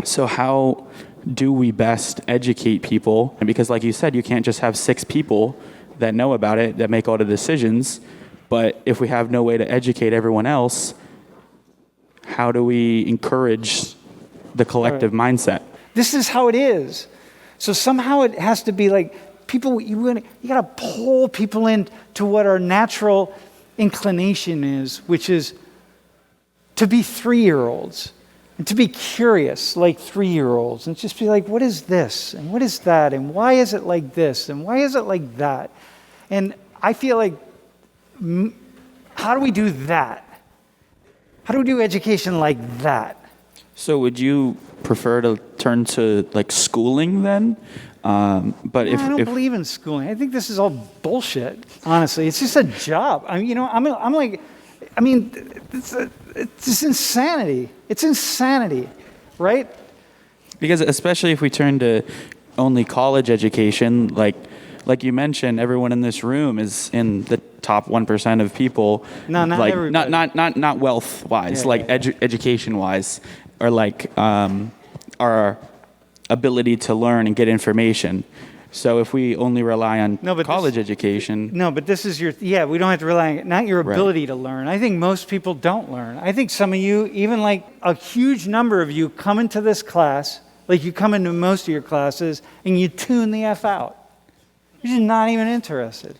So how do we best educate people? And because like you said, you can't just have 6 people that know about it, that make all the decisions. But if we have no way to educate everyone else, how do we encourage the collective mindset? This is how it is. So somehow it has to be like people, you got to pull people into what our natural inclination is, which is to be 3-year-olds and to be curious like 3-year-olds and just be like, what is this? And what is that? And why is it like this? And why is it like that? And I feel like, how do we do that? How do we do education like that? So would you prefer to turn to like schooling then? But I don't believe in schooling. I think this is all bullshit. Honestly, it's just a job. It's insanity. It's insanity, right? Because especially if we turn to only college education, like you mentioned, everyone in this room is in the top 1% of people. No, not like, everybody. Not wealth wise, education wise, or like our ability to learn and get information. So if we only rely on college education. No, but this is we don't have to rely on not your ability to learn. I think most people don't learn. I think some of you, even like a huge number of you, come into this class, like you come into most of your classes, and you tune the F out. You're just not even interested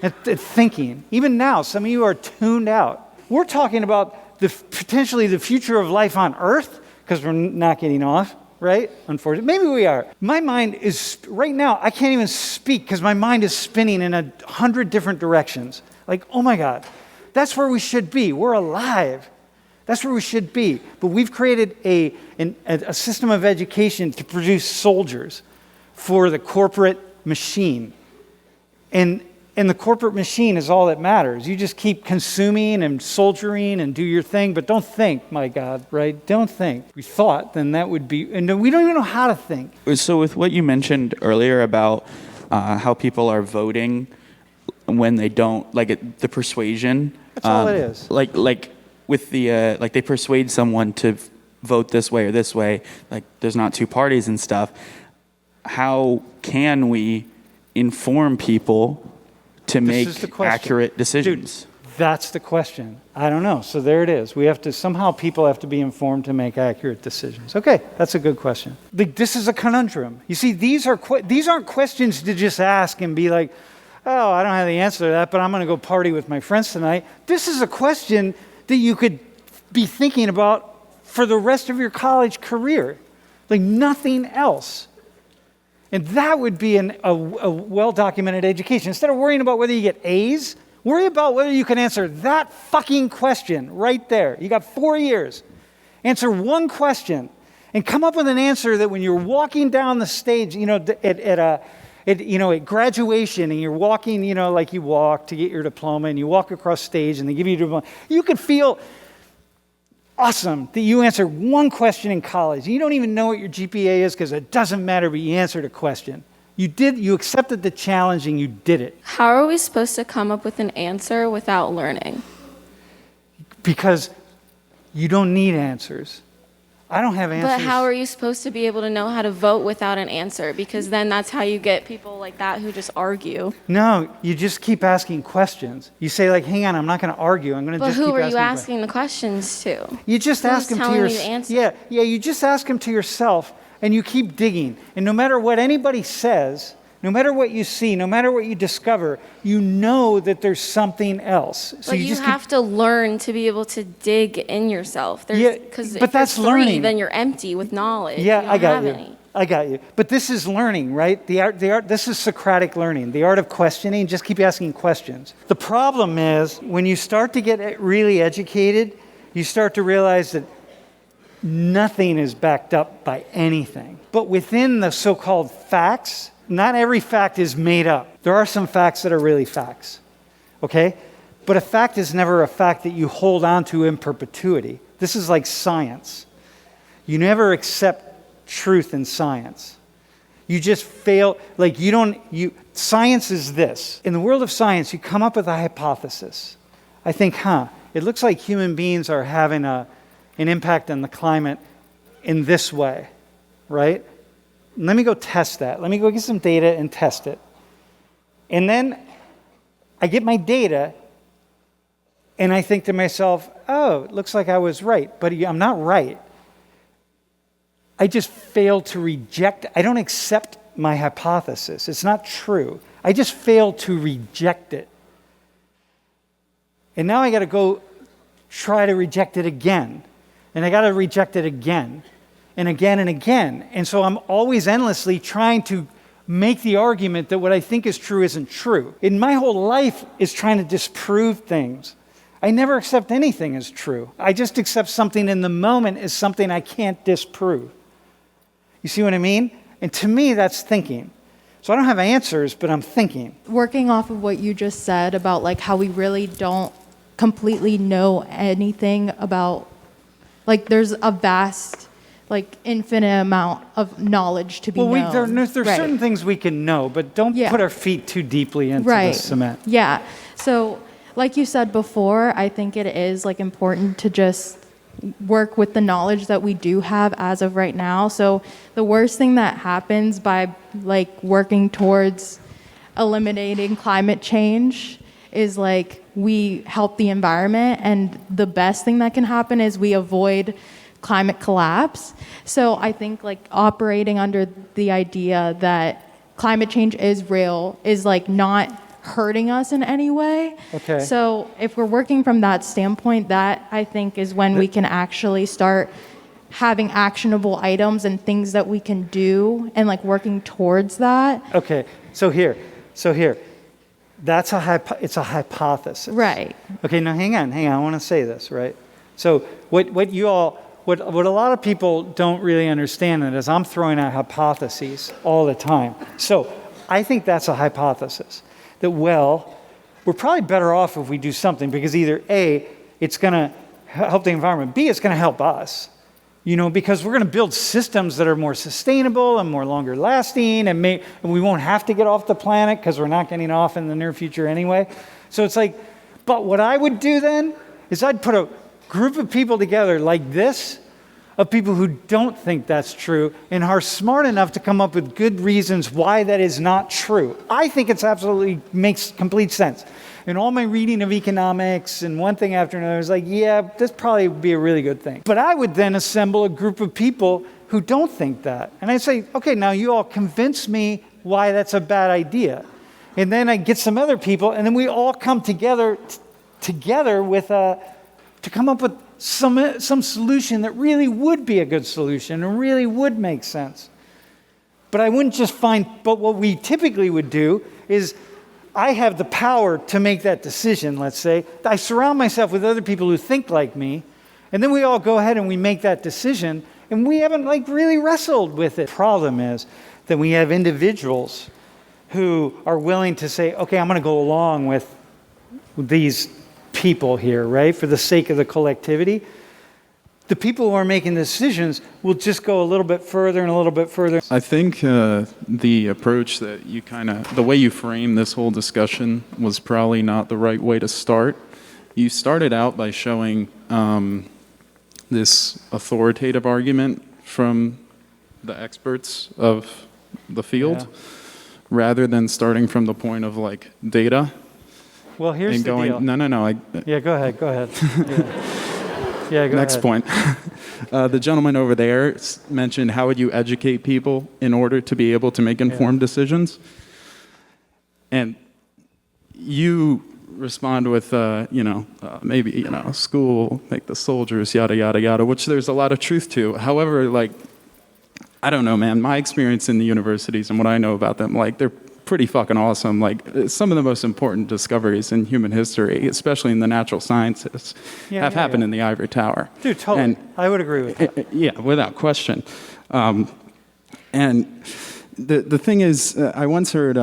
at thinking. Even now, some of you are tuned out. We're talking about potentially the future of life on Earth, because we're not getting off. Right? Unfortunately. Maybe we are. My mind is, right now, I can't even speak because my mind is spinning in 100 different directions. Like, oh my God, that's where we should be. We're alive. That's where we should be. But we've created a system of education to produce soldiers for the corporate machine. And the corporate machine is all that matters. You just keep consuming and soldiering and do your thing, but don't think, my God, right? Don't think. If we thought, then that would be, and we don't even know how to think. So with what you mentioned earlier about how people are voting when they don't, like the persuasion. That's all it is. Like with the, like they persuade someone to vote this way or this way, like there's not 2 parties and stuff. How can we inform people to make accurate decisions? Dude, that's the question. I don't know. So there it is. People have to be informed to make accurate decisions. Okay, that's a good question. This is a conundrum. You see, these aren't questions to just ask and be like, oh, I don't have the answer to that, but I'm going to go party with my friends tonight. This is a question that you could be thinking about for the rest of your college career. Like nothing else. And that would be a well-documented education. Instead of worrying about whether you get A's, worry about whether you can answer that fucking question right there. You got 4 years. Answer one question and come up with an answer that when you're walking down the stage, at graduation and you're walking, like you walk to get your diploma and you walk across stage and they give you your diploma, you could feel awesome that you answered one question in college. You don't even know what your GPA is because it doesn't matter, but you answered a question. You accepted the challenge and you did it. How are we supposed to come up with an answer without learning? Because you don't need answers. I don't have answers. But how are you supposed to be able to know how to vote without an answer? Because then that's how you get people like that who just argue. No, you just keep asking questions. You say like, hang on, I'm not going to argue. I'm going to just keep asking. But who are you asking the questions to? You just ask them to yourself. Yeah, you just ask them to yourself and you keep digging. And no matter what anybody says, no matter what you see, no matter what you discover, you know that there's something else. So but you have to learn to be able to dig in yourself. But that's learning. Then you're empty with knowledge. Yeah, I got you. But this is learning, right? The art. This is Socratic learning, the art of questioning. Just keep asking questions. The problem is when you start to get really educated, you start to realize that nothing is backed up by anything. But within the so-called facts, not every fact is made up. There are some facts that are really facts, okay? But a fact is never a fact that you hold on to in perpetuity. This is like science. You never accept truth in science. You just fail, science is this. In the world of science, you come up with a hypothesis. I think, it looks like human beings are having an impact on the climate in this way. right? Let me go test that. Let me go get some data and test it. And then I get my data, and I think to myself, oh, it looks like I was right, but I'm not right. I just failed to reject, I don't accept my hypothesis. It's not true. I just failed to reject it. And now I got to go try to reject it again. And I got to reject it again and again and again. And so I'm always endlessly trying to make the argument that what I think is true isn't true. And my whole life is trying to disprove things. I never accept anything as true. I just accept something in the moment as something I can't disprove. You see what I mean? And to me, that's thinking. So I don't have answers, but I'm thinking. Working off of what you just said about like how we really don't completely know anything about, like there's a vast, like infinite amount of knowledge to be known. There's Right. certain things we can know, but don't put our feet too deeply into the cement. Yeah. So like you said before, I think it is like important to just work with the knowledge that we do have as of right now. So the worst thing that happens by like working towards eliminating climate change is like we help the environment, and the best thing that can happen is we avoid climate collapse. So I think like operating under the idea that climate change is real is like not hurting us in any way. Okay. So if we're working from that standpoint, that I think is when we can actually start having actionable items and things that we can do and like working towards that. Okay, so here, that's it's a hypothesis. Right. Okay, now hang on, I want to say this, right? So what a lot of people don't really understand is I'm throwing out hypotheses all the time. So I think that's a hypothesis. That, well, we're probably better off if we do something because either A, it's going to help the environment, B, it's going to help us, because we're going to build systems that are more sustainable and more longer lasting, and we won't have to get off the planet because we're not getting off in the near future anyway. So it's like, but what I would do then is I'd put a group of people together like this, of people who don't think that's true and are smart enough to come up with good reasons why that is not true. I think it's absolutely makes complete sense. In all my reading of economics and one thing after another, I was like, yeah, this probably would be a really good thing. But I would then assemble a group of people who don't think that. And I'd say, okay, now you all convince me why that's a bad idea. And then I get some other people, and then we all come together with to come up with some solution that really would be a good solution and really would make sense. But I wouldn't just but what we typically would do is I have the power to make that decision, let's say. I surround myself with other people who think like me, and then we all go ahead and we make that decision, and we haven't really wrestled with it. The problem is that we have individuals who are willing to say, okay, I'm going to go along with these people here, right, for the sake of the collectivity. The people who are making the decisions will just go a little bit further and a little bit further. I think the approach that the way you frame this whole discussion was probably not the right way to start. You started out by showing this authoritative argument from the experts of the field, rather than starting from the point of data. Well, here's the deal. No. Yeah, go ahead. Yeah, go Next ahead. point. The gentleman over there mentioned how would you educate people in order to be able to make informed decisions? And you respond with, maybe, school, make the soldiers, yada, yada, yada, which there's a lot of truth to. However, I don't know, man, my experience in the universities and what I know about them, they're pretty fucking awesome. Some of the most important discoveries in human history, especially in the natural sciences, have happened in the ivory tower. Dude, totally. And I would agree with that. Yeah, without question. And the thing is, I once heard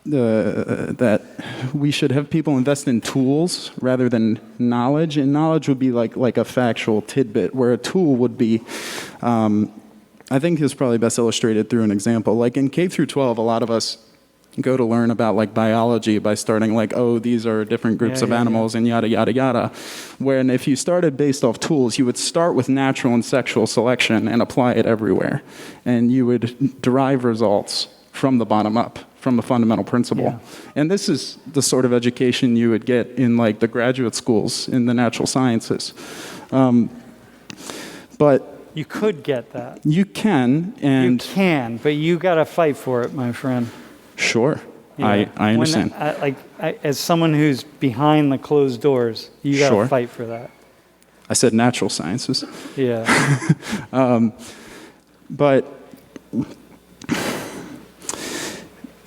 that we should have people invest in tools rather than knowledge, and knowledge would be like a factual tidbit, where a tool would be, I think is probably best illustrated through an example. In K through 12, a lot of us go to learn about like biology by starting like, oh, these are different groups of animals and yada, yada, yada. When if you started based off tools, you would start with natural and sexual selection and apply it everywhere. And you would derive results from the bottom up, from a fundamental principle. Yeah. And this is the sort of education you would get in like the graduate schools in the natural sciences. But You could get that. you can, and You can, but you got to fight for it, my friend. sure, Yeah. I understand. As someone who's behind the closed doors, you got to Sure. fight for that. I said natural sciences. Yeah. But,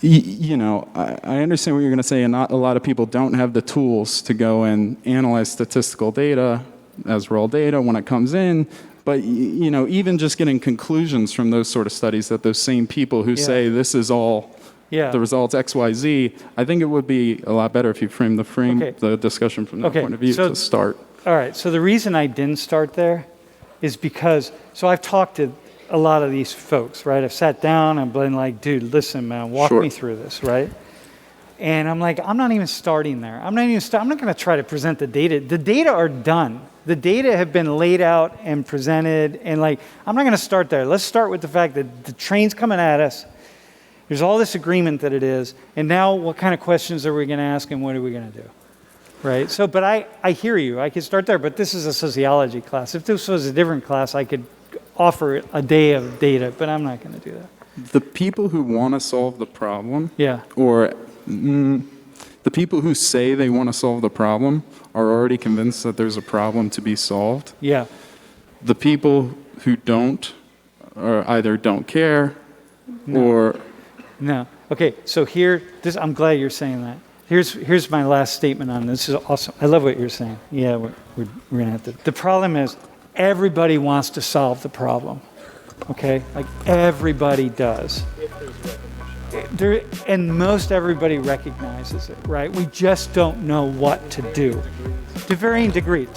you know, I understand what you're going to say, and not a lot of people don't have the tools to go and analyze statistical data as raw data when it comes in. But, you know, even just getting conclusions from those sort of studies that those same people who say this is all Yeah. the results X, Y, Z, I think it would be a lot better if you frame Okay. the discussion from that Okay, point of view so- to start. All right. So the reason I didn't start there is because, so I've talked to a lot of these folks, right? I've sat down and been like, dude, listen, man, walk Sure. me through this, right? And I'm like, I'm not even starting there. I'm not going to try to present the data. The data are done. The data have been laid out and presented. And like, I'm not going to start there. Let's start with the fact that the train's coming at us. There's all this agreement that it is. And now what kind of questions are we going to ask and what are we going to do? Right? So, but I hear you. I could start there, but this is a sociology class. If this was a different class, I could offer a day of data, but I'm not going to do that. The people who want to solve the problem, Yeah. or the people who say they want to solve the problem are already convinced that there's a problem to be solved. Yeah. The people who don't or either don't care or No. Okay. So here, I'm glad you're saying that. Here's my last statement on this. This is awesome. I love what you're saying. Yeah, we're going to have to. The problem is everybody wants to solve the problem. Okay? Like everybody does. And most everybody recognizes it, right? We just don't know what to do to varying degrees.